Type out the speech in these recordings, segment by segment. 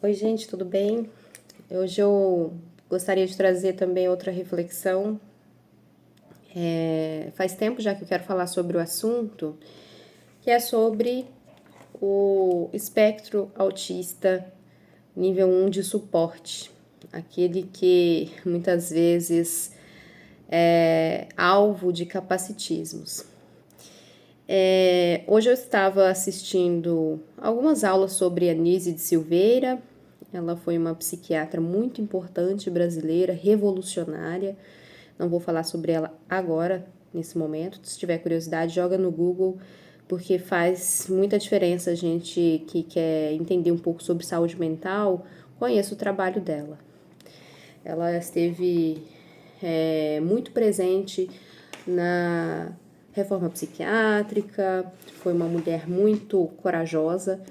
Oi, gente, tudo bem? Hoje eu gostaria de trazer também outra reflexão. Faz tempo já que eu quero falar sobre o assunto, que é sobre o espectro autista nível 1 de suporte, aquele que muitas vezes é alvo de capacitismos. Hoje eu estava assistindo algumas aulas sobre Anísio de Silveira. Ela foi uma psiquiatra muito importante brasileira, revolucionária. Não vou falar sobre ela agora, nesse momento. Se tiver curiosidade, joga no Google, porque faz muita diferença a gente que quer entender um pouco sobre saúde mental, conheça o trabalho dela. Ela esteve muito presente na reforma psiquiátrica, foi uma mulher muito corajosa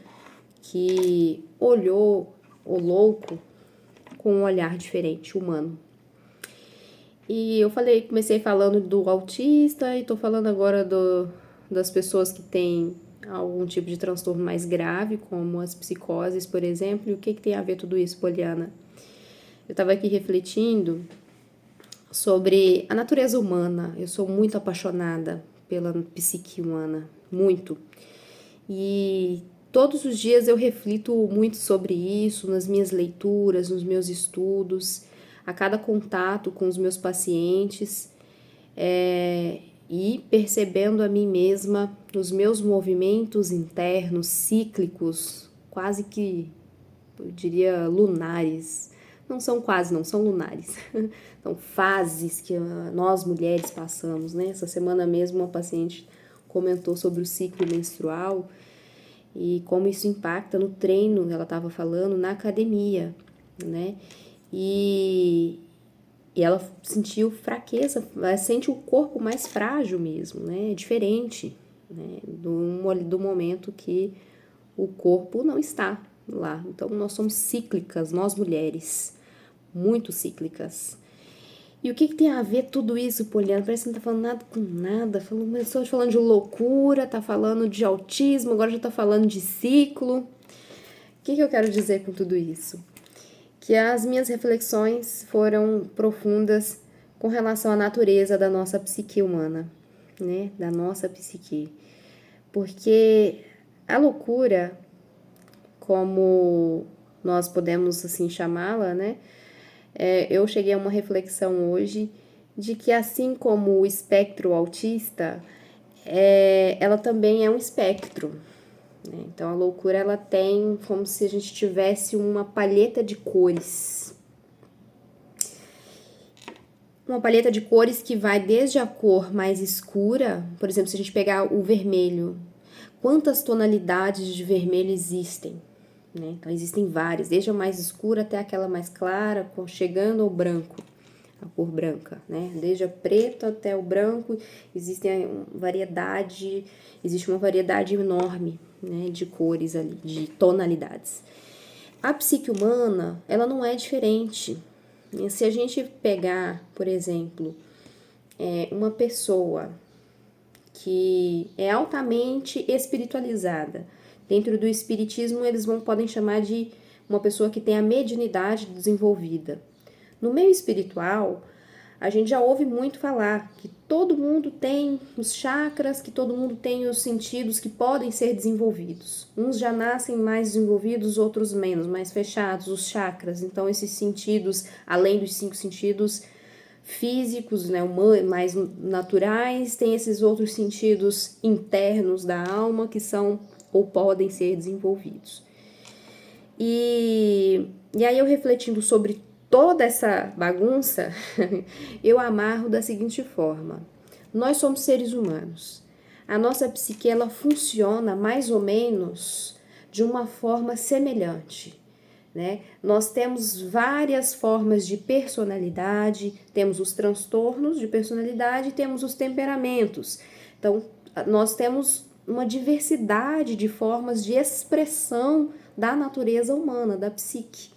que olhou o louco com um olhar diferente, humano. E eu comecei falando do autista e tô falando agora das pessoas que têm algum tipo de transtorno mais grave, como as psicoses, por exemplo. E o que tem a ver tudo isso, Poliana? Eu estava aqui refletindo sobre a natureza humana. Eu sou muito apaixonada pela psique humana, muito. E todos os dias eu reflito muito sobre isso nas minhas leituras, nos meus estudos, a cada contato com os meus pacientes, e percebendo a mim mesma nos meus movimentos internos, cíclicos, quase que, eu diria, lunares. Não são quase, não, são lunares. São fases que nós mulheres passamos, né? Essa semana mesmo uma paciente comentou sobre o ciclo menstrual e como isso impacta no treino, ela estava falando, na academia, né? E ela sentiu fraqueza, ela sente o corpo mais frágil mesmo, né? Diferente, né? Do momento que o corpo não está lá. Então, nós somos cíclicas, nós mulheres, muito cíclicas. E o que tem a ver tudo isso, Poliana? Parece que não tá falando nada com nada. Começou falando de loucura, tá falando de autismo, agora já tá falando de ciclo. O que eu quero dizer com tudo isso? Que as minhas reflexões foram profundas com relação à natureza da nossa psique humana, né? Da nossa psique. Porque a loucura, como nós podemos assim chamá-la, né? Eu cheguei a uma reflexão hoje de que assim como o espectro autista, ela também é um espectro, né? Então a loucura ela tem como se a gente tivesse uma palheta de cores. Uma palheta de cores que vai desde a cor mais escura, por exemplo, se a gente pegar o vermelho, quantas tonalidades de vermelho existem? Né? Então existem várias, desde a mais escura até aquela mais clara, chegando ao branco, a cor branca, né? Desde a preta até o branco, existe uma variedade enorme, né, de cores ali, de tonalidades. A psique humana, ela não é diferente. Se a gente pegar, por exemplo, uma pessoa que é altamente espiritualizada, dentro do espiritismo eles podem chamar de uma pessoa que tem a mediunidade desenvolvida. No meio espiritual, a gente já ouve muito falar que todo mundo tem os chakras, que todo mundo tem os sentidos que podem ser desenvolvidos. Uns já nascem mais desenvolvidos, outros menos, mais fechados, os chakras. Então, esses sentidos, além dos 5 sentidos físicos, né, mais naturais, tem esses outros sentidos internos da alma que são ou podem ser desenvolvidos. E aí eu refletindo sobre toda essa bagunça, eu amarro da seguinte forma: nós somos seres humanos. A nossa psique ela funciona mais ou menos de uma forma semelhante, né? Nós temos várias formas de personalidade, temos os transtornos de personalidade, temos os temperamentos. Então, nós temos uma diversidade de formas de expressão da natureza humana, da psique.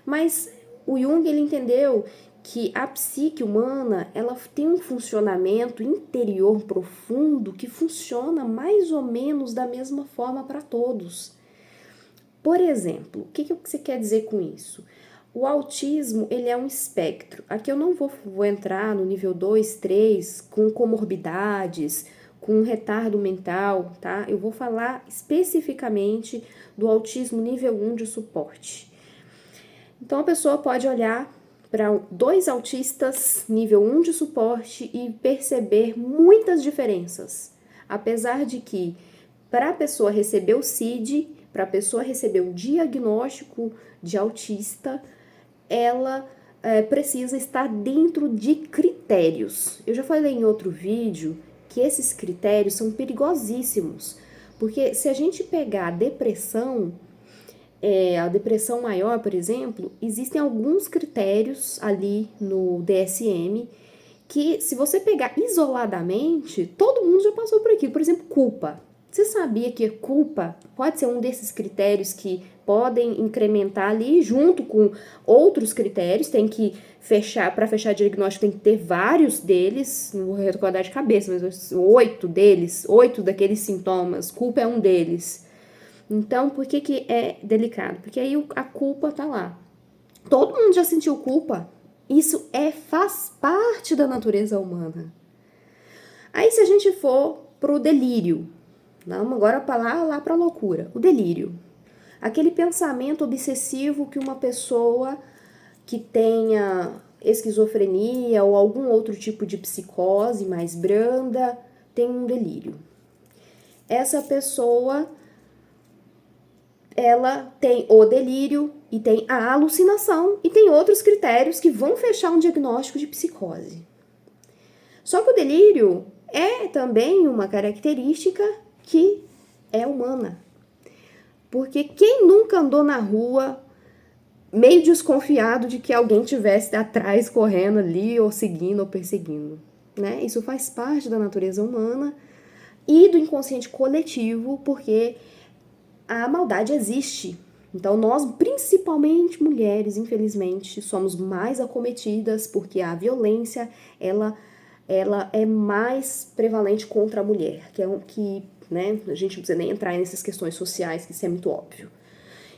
Mas o Jung ele entendeu que a psique humana ela tem um funcionamento interior profundo que funciona mais ou menos da mesma forma para todos. Por exemplo, o que você quer dizer com isso? O autismo, ele é um espectro. Aqui eu não vou entrar no nível 2, 3, com comorbidades, com retardo mental, tá? Eu vou falar especificamente do autismo nível 1 de suporte. Então, a pessoa pode olhar para 2 autistas nível 1 de suporte e perceber muitas diferenças. Apesar de que, para a pessoa receber o CID, para a pessoa receber o diagnóstico de autista, ela precisa estar dentro de critérios. Eu já falei em outro vídeo que esses critérios são perigosíssimos, porque se a gente pegar a depressão maior, por exemplo, existem alguns critérios ali no DSM que, se você pegar isoladamente, todo mundo já passou por aqui. Por exemplo, culpa. Você sabia que culpa pode ser um desses critérios que podem incrementar ali junto com outros critérios? Tem que fechar, para fechar diagnóstico, tem que ter vários deles, não vou recordar de cabeça, mas 8 deles, 8 daqueles sintomas, culpa é um deles. Então, por que é delicado? Porque aí a culpa tá lá. Todo mundo já sentiu culpa. Isso faz parte da natureza humana. Aí, se a gente for pro delírio, vamos agora lá pra loucura. O delírio. Aquele pensamento obsessivo que uma pessoa que tenha esquizofrenia ou algum outro tipo de psicose mais branda tem um delírio. Essa pessoa, ela tem o delírio e tem a alucinação e tem outros critérios que vão fechar um diagnóstico de psicose. Só que o delírio é também uma característica que é humana. Porque quem nunca andou na rua meio desconfiado de que alguém tivesse atrás, correndo ali, ou seguindo, ou perseguindo, né? Isso faz parte da natureza humana e do inconsciente coletivo, porque a maldade existe. Então, nós, principalmente mulheres, infelizmente, somos mais acometidas porque a violência, ela é mais prevalente contra a mulher, né, a gente não precisa nem entrar nessas questões sociais, que isso é muito óbvio.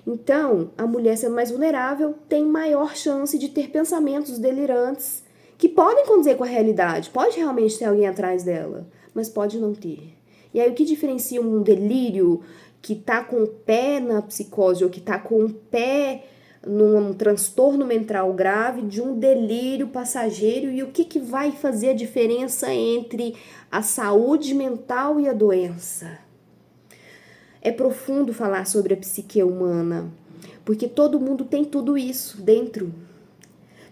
Então, a mulher sendo mais vulnerável tem maior chance de ter pensamentos delirantes que podem condizer com a realidade, pode realmente ter alguém atrás dela, mas pode não ter. E aí, o que diferencia um delírio que tá com o pé na psicose ou que tá com o pé num transtorno mental grave de um delírio passageiro, e o que vai fazer a diferença entre a saúde mental e a doença? É profundo falar sobre a psique humana, porque todo mundo tem tudo isso dentro.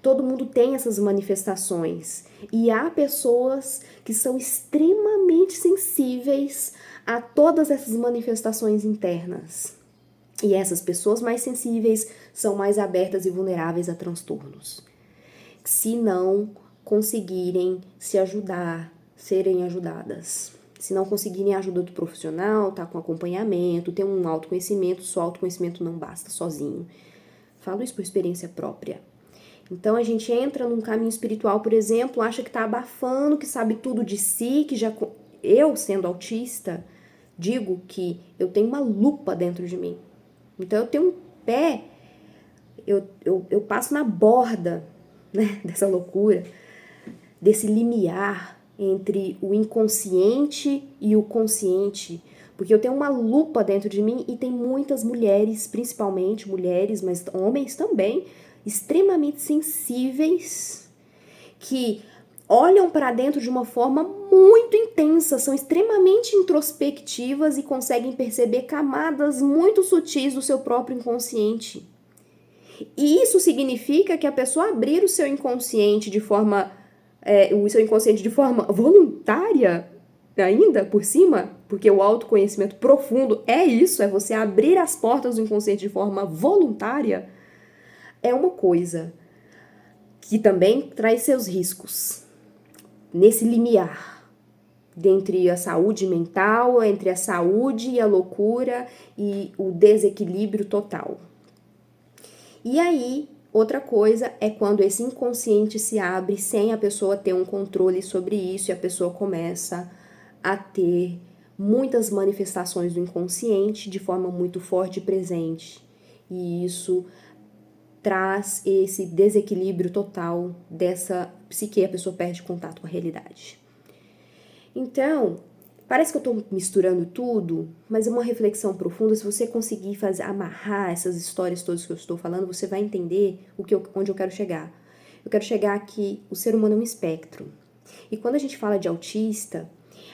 Todo mundo tem essas manifestações. E há pessoas que são extremamente sensíveis a todas essas manifestações internas. E essas pessoas mais sensíveis são mais abertas e vulneráveis a transtornos. Se não conseguirem se ajudar, serem ajudadas. Se não conseguirem a ajuda do profissional, tá com acompanhamento, ter um autoconhecimento, só autoconhecimento não basta sozinho. Falo isso por experiência própria. Então a gente entra num caminho espiritual, por exemplo, acha que tá abafando, que sabe tudo de si, que já... Eu, sendo autista, digo que eu tenho uma lupa dentro de mim. Então eu tenho um pé, eu passo na borda, né, dessa loucura, desse limiar entre o inconsciente e o consciente, porque eu tenho uma lupa dentro de mim e tem muitas mulheres, principalmente mulheres, mas homens também, extremamente sensíveis, que olham para dentro de uma forma muito intensa, são extremamente introspectivas e conseguem perceber camadas muito sutis do seu próprio inconsciente. E isso significa que a pessoa abrir o seu inconsciente de forma voluntária, ainda por cima, porque o autoconhecimento profundo é isso, é você abrir as portas do inconsciente de forma voluntária, é uma coisa que também traz seus riscos. Nesse limiar entre a saúde mental, entre a saúde e a loucura e o desequilíbrio total. E aí, outra coisa é quando esse inconsciente se abre sem a pessoa ter um controle sobre isso e a pessoa começa a ter muitas manifestações do inconsciente de forma muito forte e presente. E isso traz esse desequilíbrio total dessa psique, a pessoa perde contato com a realidade. Então, parece que eu estou misturando tudo, mas é uma reflexão profunda. Se você conseguir amarrar essas histórias todas que eu estou falando, você vai entender onde eu quero chegar. Eu quero chegar que o ser humano é um espectro. E quando a gente fala de autista,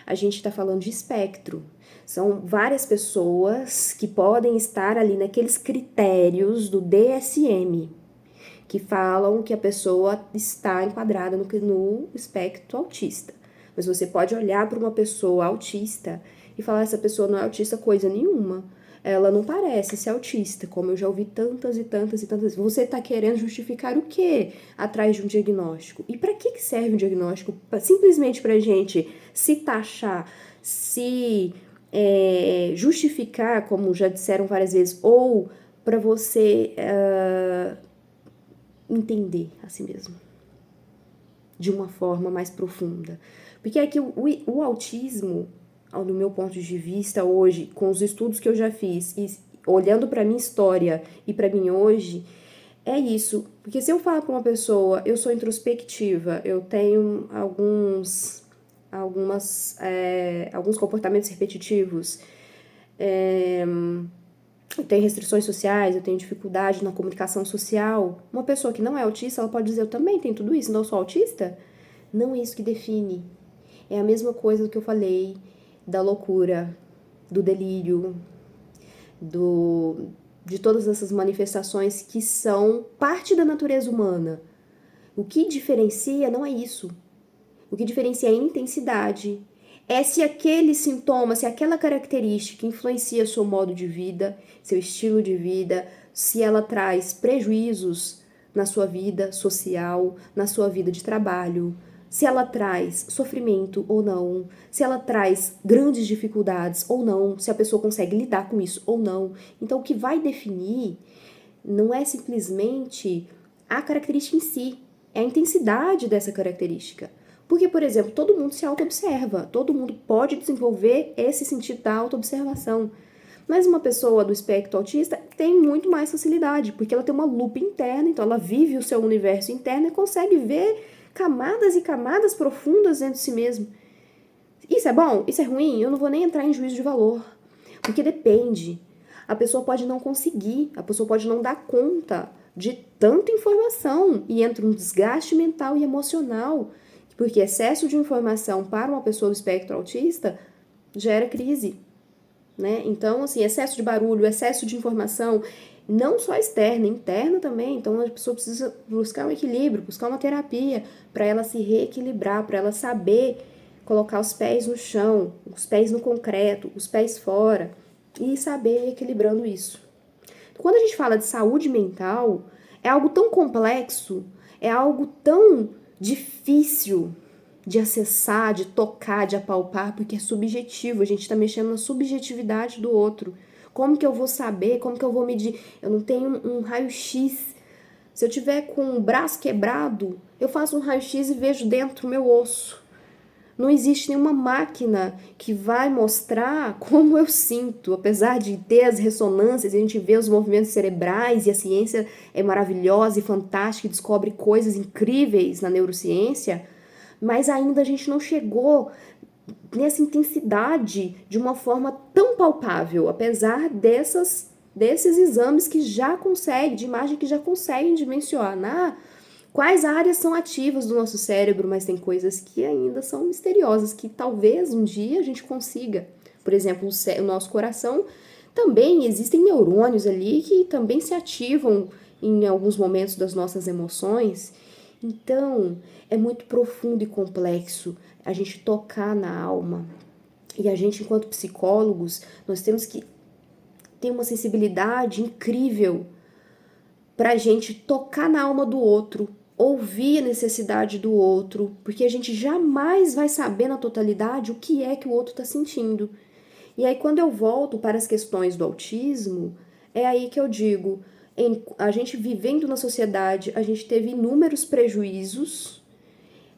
a gente está falando de espectro. São várias pessoas que podem estar ali naqueles critérios do DSM, que falam que a pessoa está enquadrada no espectro autista. Mas você pode olhar para uma pessoa autista e falar: essa pessoa não é autista coisa nenhuma. Ela não parece ser autista, como eu já ouvi tantas e tantas e tantas vezes. Você está querendo justificar o quê atrás de um diagnóstico? E para que serve um diagnóstico? Simplesmente para a gente se taxar, se justificar, como já disseram várias vezes, ou para você entender a si mesmo de uma forma mais profunda. Porque é que o autismo, no meu ponto de vista hoje, com os estudos que eu já fiz, e olhando para minha história e para mim hoje, é isso. Porque se eu falar para uma pessoa, eu sou introspectiva, eu tenho alguns comportamentos repetitivos, eu tenho restrições sociais, eu tenho dificuldade na comunicação social. Uma pessoa que não é autista, ela pode dizer: eu também tenho tudo isso, não sou autista? Não é isso que define. É a mesma coisa do que eu falei da loucura, do delírio, de todas essas manifestações que são parte da natureza humana. O que diferencia não é isso. O que diferencia é a intensidade. É se aquele sintoma, se aquela característica influencia seu modo de vida, seu estilo de vida, se ela traz prejuízos na sua vida social, na sua vida de trabalho, se ela traz sofrimento ou não, se ela traz grandes dificuldades ou não, se a pessoa consegue lidar com isso ou não. Então, o que vai definir não é simplesmente a característica em si, é a intensidade dessa característica. Porque, por exemplo, todo mundo se auto-observa, todo mundo pode desenvolver esse sentido da auto-observação. Mas uma pessoa do espectro autista tem muito mais facilidade, porque ela tem uma lupa interna, então ela vive o seu universo interno e consegue ver camadas e camadas profundas dentro de si mesmo. Isso é bom? Isso é ruim? Eu não vou nem entrar em juízo de valor, porque depende. A pessoa pode não conseguir, a pessoa pode não dar conta de tanta informação e entra um desgaste mental e emocional, porque excesso de informação para uma pessoa do espectro autista gera crise, né? Então, assim, excesso de barulho, excesso de informação, não só externa, interna também. Então, a pessoa precisa buscar um equilíbrio, buscar uma terapia para ela se reequilibrar, para ela saber colocar os pés no chão, os pés no concreto, os pés fora e saber ir equilibrando isso. Quando a gente fala de saúde mental, é algo tão complexo, é algo tão difícil de acessar, de tocar, de apalpar, porque é subjetivo, a gente está mexendo na subjetividade do outro. Como que eu vou saber? Como que eu vou medir? Eu não tenho um raio-x. Se eu tiver com o braço quebrado, eu faço um raio-x e vejo dentro o meu osso. Não existe nenhuma máquina que vai mostrar como eu sinto, apesar de ter as ressonâncias, a gente vê os movimentos cerebrais e a ciência é maravilhosa e fantástica e descobre coisas incríveis na neurociência, mas ainda a gente não chegou nessa intensidade de uma forma tão palpável, apesar desses exames que já conseguem, de imagem que já conseguem dimensionar quais áreas são ativas do nosso cérebro, mas tem coisas que ainda são misteriosas, que talvez um dia a gente consiga. Por exemplo, o nosso coração também existem neurônios ali que também se ativam em alguns momentos das nossas emoções. Então, é muito profundo e complexo a gente tocar na alma. E a gente, enquanto psicólogos, nós temos que ter uma sensibilidade incrível para a gente tocar na alma do outro, ouvir a necessidade do outro, porque a gente jamais vai saber na totalidade o que é que o outro está sentindo. E aí, quando eu volto para as questões do autismo, é aí que eu digo, a gente vivendo na sociedade, a gente teve inúmeros prejuízos.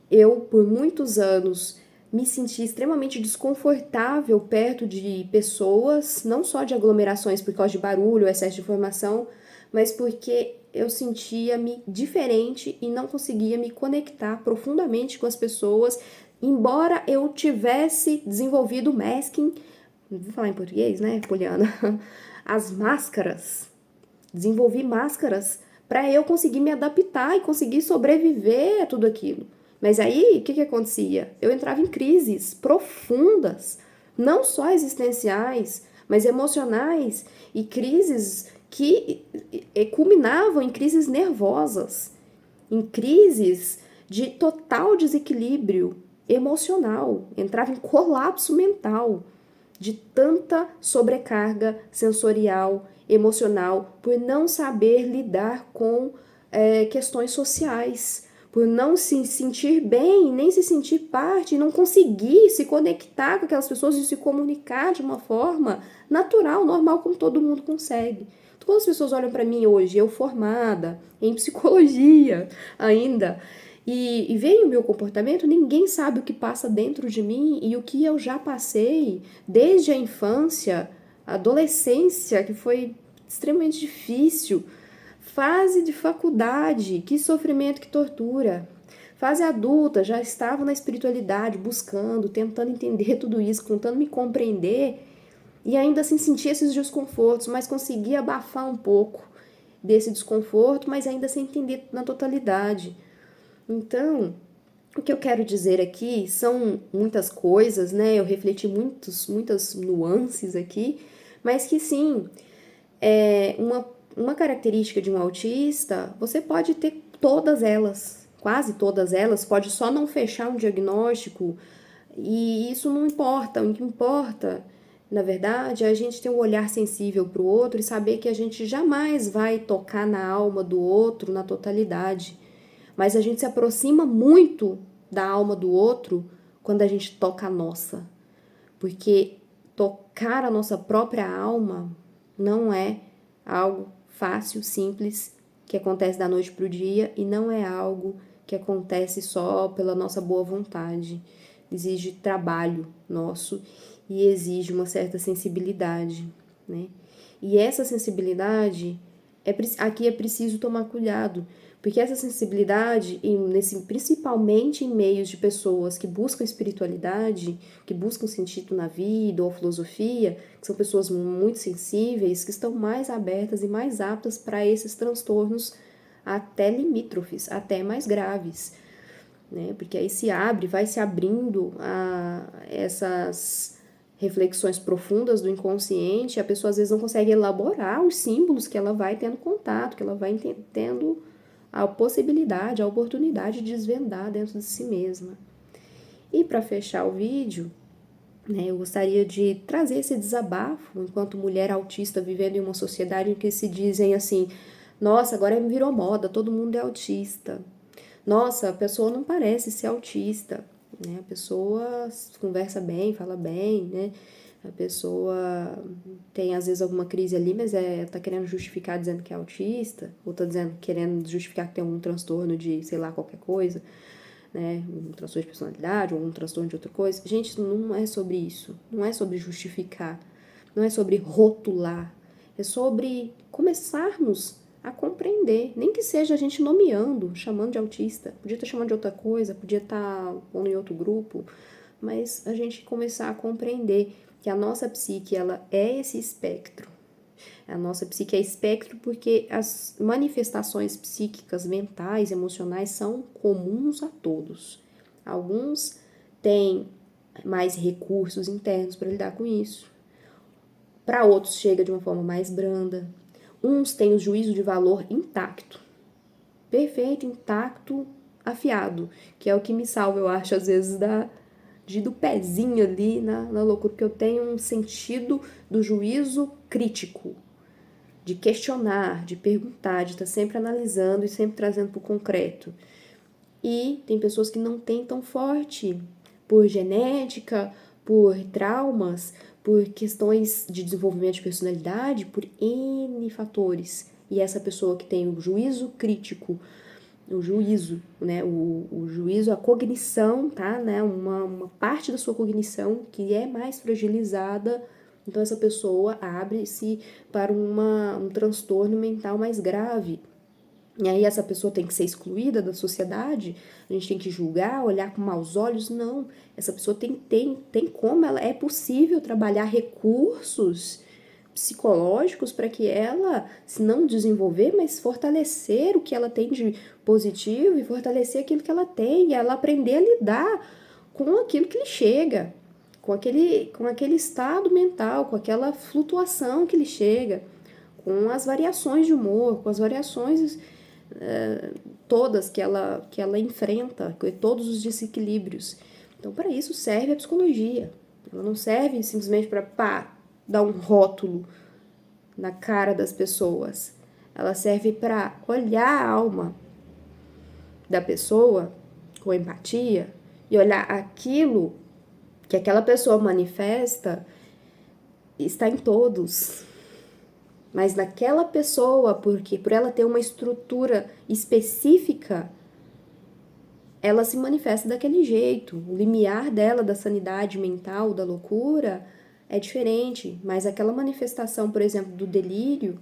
Eu, por muitos anos, me senti extremamente desconfortável perto de pessoas, não só de aglomerações por causa de barulho, excesso de informação, mas porque eu sentia-me diferente e não conseguia me conectar profundamente com as pessoas, embora eu tivesse desenvolvido o masking, vou falar em português, né, Poliana? As máscaras. Desenvolvi máscaras para eu conseguir me adaptar e conseguir sobreviver a tudo aquilo. Mas aí, o que acontecia? Eu entrava em crises profundas, não só existenciais, mas emocionais, e crises que culminavam em crises nervosas, em crises de total desequilíbrio emocional, entrava em colapso mental de tanta sobrecarga sensorial, emocional, por não saber lidar com questões sociais, por não se sentir bem, nem se sentir parte, não conseguir se conectar com aquelas pessoas e se comunicar de uma forma natural, normal, como todo mundo consegue. Então, quando as pessoas olham para mim hoje, eu formada em psicologia ainda, e veem o meu comportamento, ninguém sabe o que passa dentro de mim e o que eu já passei desde a infância, a adolescência, que foi extremamente difícil, fase de faculdade, que sofrimento, que tortura. Fase adulta, já estava na espiritualidade, buscando, tentando entender tudo isso, tentando me compreender e ainda assim sentia esses desconfortos, mas conseguia abafar um pouco desse desconforto, mas ainda sem entender na totalidade. Então, o que eu quero dizer aqui são muitas coisas, né? Eu refleti muitas nuances aqui, mas que sim, uma característica de um autista, você pode ter todas elas, quase todas elas, pode só não fechar um diagnóstico, e isso não importa. O que importa, na verdade, é a gente ter um olhar sensível para o outro e saber que a gente jamais vai tocar na alma do outro na totalidade. Mas a gente se aproxima muito da alma do outro quando a gente toca a nossa. Porque tocar a nossa própria alma não é algo fácil, simples, que acontece da noite para o dia e não é algo que acontece só pela nossa boa vontade. Exige trabalho nosso e exige uma certa sensibilidade, né? E essa sensibilidade, aqui é preciso tomar cuidado, porque essa sensibilidade, principalmente em meios de pessoas que buscam espiritualidade, que buscam sentido na vida ou filosofia, que são pessoas muito sensíveis, que estão mais abertas e mais aptas para esses transtornos até limítrofes, até mais graves, né? Porque aí vai se abrindo a essas reflexões profundas do inconsciente, a pessoa às vezes não consegue elaborar os símbolos que ela vai tendo contato, que ela vai tendo a possibilidade, a oportunidade de desvendar dentro de si mesma. E para fechar o vídeo, né, eu gostaria de trazer esse desabafo enquanto mulher autista vivendo em uma sociedade em que se dizem assim: nossa, agora virou moda, todo mundo é autista. Nossa, a pessoa não parece ser autista, né? A pessoa conversa bem, fala bem, né? A pessoa tem às vezes alguma crise ali, mas tá querendo justificar dizendo que é autista, ou tá querendo justificar que tem algum transtorno de, sei lá, qualquer coisa, né? Um transtorno de personalidade, ou um transtorno de outra coisa. Gente, não é sobre isso. Não é sobre justificar. Não é sobre rotular. É sobre começarmos a compreender, nem que seja a gente nomeando, chamando de autista, podia estar chamando de outra coisa, podia estar em outro grupo, mas a gente começar a compreender que a nossa psique, ela é esse espectro. A nossa psique é espectro porque as manifestações psíquicas, mentais, emocionais são comuns a todos. Alguns têm mais recursos internos para lidar com isso. Para outros chega de uma forma mais branda. Uns têm o juízo de valor intacto, perfeito, intacto, afiado, que é o que me salva, eu acho, às vezes, do pezinho ali na loucura, porque eu tenho um sentido do juízo crítico, de questionar, de perguntar, de estar sempre analisando e sempre trazendo para o concreto. E tem pessoas que não têm tão forte, por genética, por traumas, por questões de desenvolvimento de personalidade, por N fatores. E essa pessoa que tem o juízo crítico o juízo, né? O juízo, a cognição, tá? Né? Uma parte da sua cognição que é mais fragilizada, então essa pessoa abre-se para um transtorno mental mais grave. E aí essa pessoa tem que ser excluída da sociedade, a gente tem que julgar, olhar com maus olhos, não. Essa pessoa tem como, ela é possível trabalhar recursos psicológicos para que ela, se não desenvolver, mas fortalecer o que ela tem de positivo e fortalecer aquilo que ela tem, e ela aprender a lidar com aquilo que lhe chega, com aquele estado mental, com aquela flutuação que lhe chega, com as variações de humor, com as variações todas que ela enfrenta, todos os desequilíbrios. Então, para isso serve a psicologia. Ela não serve simplesmente para dar um rótulo na cara das pessoas. Ela serve para olhar a alma da pessoa com empatia e olhar aquilo que aquela pessoa manifesta está em todos. Mas naquela pessoa, porque por ela ter uma estrutura específica, ela se manifesta daquele jeito. O limiar dela, da sanidade mental, da loucura, é diferente. Mas aquela manifestação, por exemplo, do delírio,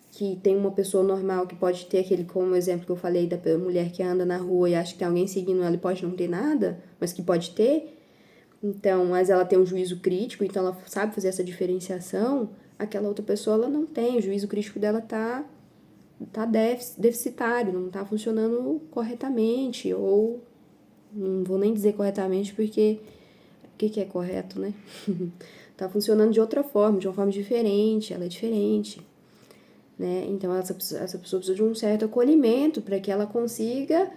que tem uma pessoa normal que pode ter aquele, como o exemplo que eu falei da mulher que anda na rua e acha que tem alguém seguindo ela e pode não ter nada, mas que pode ter. Então, mas ela tem um juízo crítico, então ela sabe fazer essa diferenciação. Aquela outra pessoa, ela não tem, o juízo crítico dela tá deficitário, não tá funcionando corretamente, ou não vou nem dizer corretamente porque o que é correto, né? Tá funcionando de outra forma, de uma forma diferente, ela é diferente, né? Então essa pessoa precisa de um certo acolhimento para que ela consiga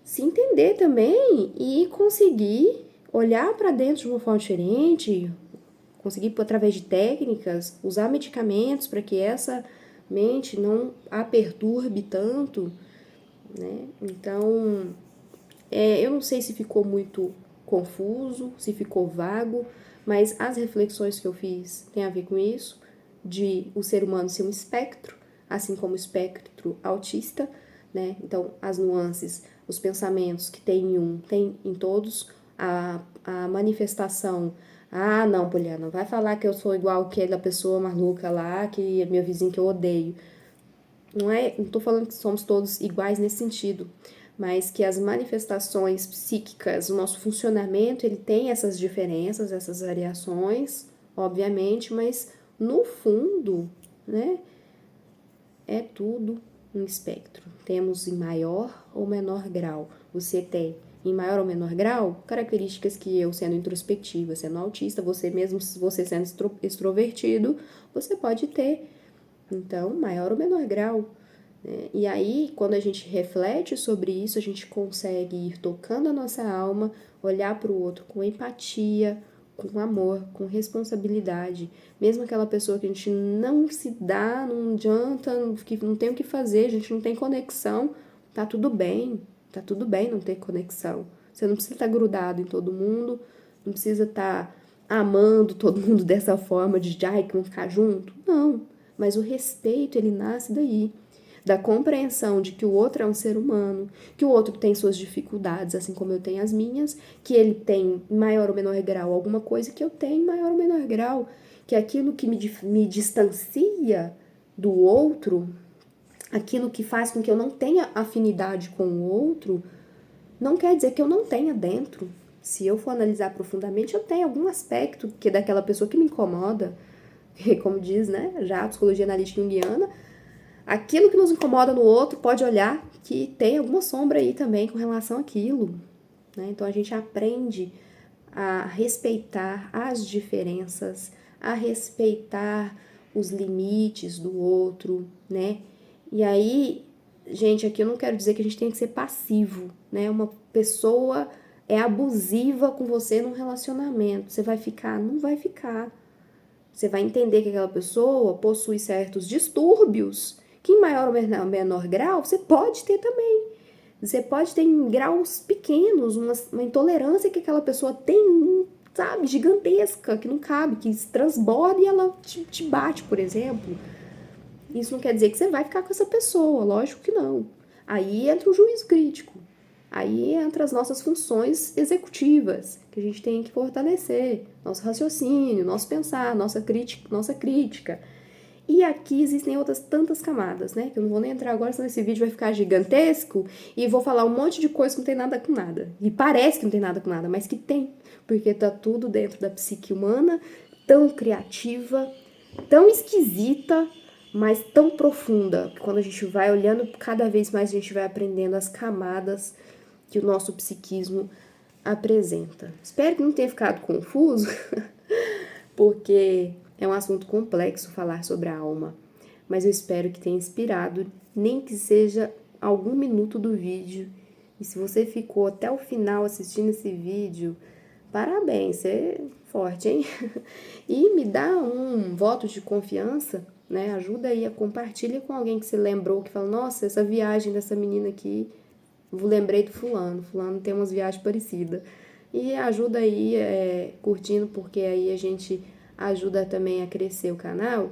se entender também e conseguir olhar para dentro de uma forma diferente, conseguir, através de técnicas, usar medicamentos para que essa mente não a perturbe tanto, né? Então, eu não sei se ficou muito confuso, se ficou vago, mas as reflexões que eu fiz têm a ver com isso, de o ser humano ser um espectro, assim como o espectro autista, né? Então, as nuances, os pensamentos que tem em um, tem em todos, a manifestação. Ah, não, Poliana, vai falar que eu sou igual aquela pessoa maluca lá, que é meu vizinho que eu odeio. Não tô falando que somos todos iguais nesse sentido, mas que as manifestações psíquicas, o nosso funcionamento, ele tem essas diferenças, essas variações, obviamente, mas no fundo, né, é tudo um espectro. Temos em maior ou menor grau. Você tem em maior ou menor grau características que eu, sendo introspectiva, sendo autista, você mesmo, você sendo extrovertido, você pode ter. Então, maior ou menor grau. Né? E aí, quando a gente reflete sobre isso, a gente consegue ir tocando a nossa alma, olhar para o outro com empatia, com amor, com responsabilidade. Mesmo aquela pessoa que a gente não se dá, não adianta, que não tem o que fazer, a gente não tem conexão, tá tudo bem não ter conexão. Você não precisa estar grudado em todo mundo, não precisa estar amando todo mundo dessa forma de ai, que vão ficar junto. Não, mas o respeito, ele nasce daí. Da compreensão de que o outro é um ser humano, que o outro tem suas dificuldades, assim como eu tenho as minhas, que ele tem em maior ou menor grau alguma coisa que eu tenho em maior ou menor grau, que aquilo que me distancia do outro, aquilo que faz com que eu não tenha afinidade com o outro, não quer dizer que eu não tenha dentro. Se eu for analisar profundamente, eu tenho algum aspecto que é daquela pessoa que me incomoda, como diz, né, já a psicologia analítica junguiana, aquilo que nos incomoda no outro pode olhar que tem alguma sombra aí também com relação àquilo, né? Então a gente aprende a respeitar as diferenças, a respeitar os limites do outro, né? E aí, gente, aqui eu não quero dizer que a gente tem que ser passivo, né? Uma pessoa é abusiva com você num relacionamento, você vai ficar? Não vai ficar. Você vai entender que aquela pessoa possui certos distúrbios que em maior ou menor grau você pode ter também. Você pode ter em graus pequenos uma intolerância que aquela pessoa tem, sabe, gigantesca, que não cabe, que se transborda e ela te bate, por exemplo. Isso não quer dizer que você vai ficar com essa pessoa, lógico que não. Aí entra o juízo crítico. Aí entra as nossas funções executivas, que a gente tem que fortalecer, nosso raciocínio, nosso pensar, nossa crítica. E aqui existem outras tantas camadas, né? Que eu não vou nem entrar agora, senão esse vídeo vai ficar gigantesco e vou falar um monte de coisa que não tem nada com nada. E parece que não tem nada com nada, mas que tem, porque tá tudo dentro da psique humana, tão criativa, tão esquisita, mas tão profunda. Que quando a gente vai olhando, cada vez mais a gente vai aprendendo as camadas que o nosso psiquismo apresenta. Espero que não tenha ficado confuso, porque é um assunto complexo falar sobre a alma, mas eu espero que tenha inspirado, nem que seja algum minuto do vídeo. E se você ficou até o final assistindo esse vídeo, parabéns, você é forte, hein? E me dá um voto de confiança, né? Ajuda aí a compartilhar com alguém que você lembrou, que fala, nossa, essa viagem dessa menina aqui, eu lembrei do fulano tem umas viagens parecidas. E ajuda aí curtindo, porque aí a gente ajuda também a crescer o canal.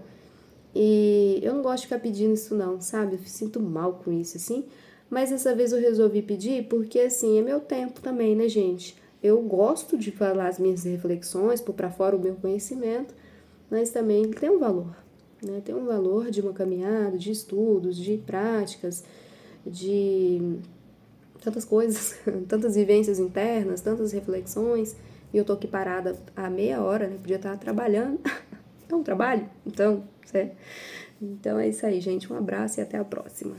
E eu não gosto de ficar pedindo isso não, sabe? Eu sinto mal com isso, assim. Mas dessa vez eu resolvi pedir porque, assim, é meu tempo também, né, gente? Eu gosto de falar as minhas reflexões, pôr pra fora o meu conhecimento, mas também tem um valor, né? Tem um valor de uma caminhada, de estudos, de práticas, de tantas coisas, tantas vivências internas, tantas reflexões, e eu tô aqui parada há meia hora, né? Podia estar trabalhando. É um trabalho? Então, certo? Então é isso aí, gente. Um abraço e até a próxima.